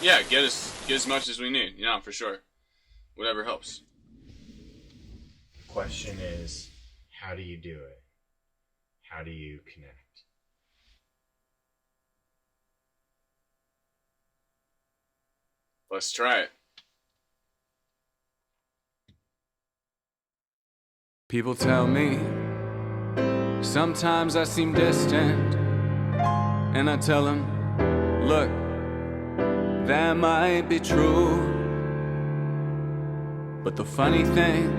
Yeah, get as much as we need, for sure. Whatever helps. The question is, how do you do it? How do you connect? Let's try it. People tell me sometimes I seem distant, and I tell them, look, that might be true, but the funny thing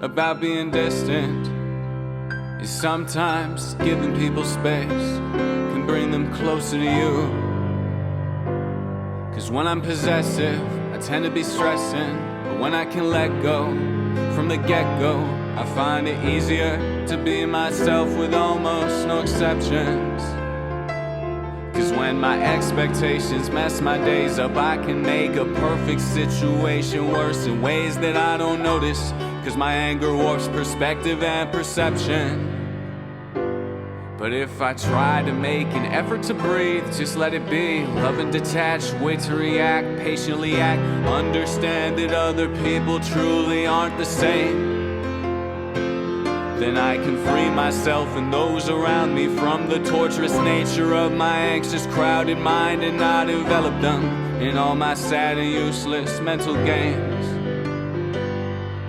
about being distant is sometimes giving people space can bring them closer to you. 'Cause when I'm possessive, I tend to be stressing, but when I can let go from the get-go, I find it easier to be myself with almost no exceptions. 'Cause when my expectations mess my days up, I can make a perfect situation worse in ways that I don't notice. 'Cause my anger warps perspective and perception. But if I try to make an effort to breathe, just let it be, love and detach, wait to react, patiently act, understand that other people truly aren't the same, then I can free myself and those around me from the torturous nature of my anxious, crowded mind, and not envelop them in all my sad and useless mental games.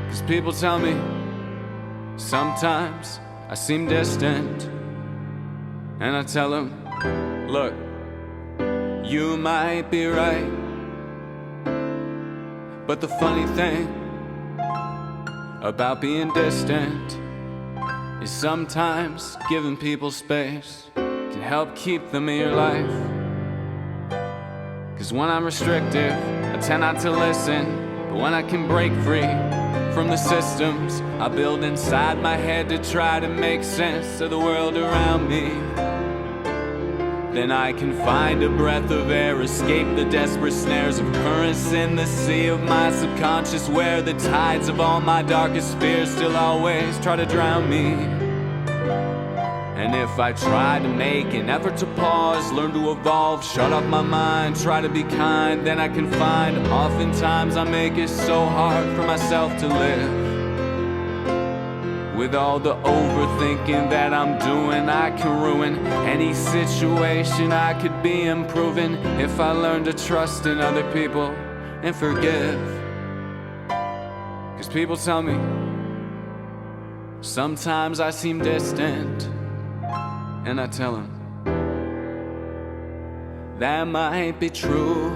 'Cause people tell me sometimes I seem distant, and I tell them, look, you might be right, but the funny thing about being distant is sometimes giving people space can help keep them in your life. 'Cause when I'm restrictive, I tend not to listen, but when I can break free from the systems I build inside my head to try to make sense of the world around me, then I can find a breath of air, escape the desperate snares of currents in the sea of my subconscious, where the tides of all my darkest fears still always try to drown me. And if I try to make an effort to pause, learn to evolve, shut off my mind, try to be kind, then I can find oftentimes I make it so hard for myself to live. With all the overthinking that I'm doing, I can ruin any situation I could be improving if I learn to trust in other people and forgive. 'Cause people tell me sometimes I seem distant, and I tell them that might be true,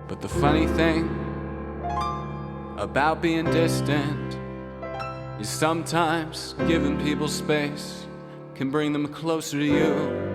but the funny thing about being distant is sometimes giving people space can bring them closer to you.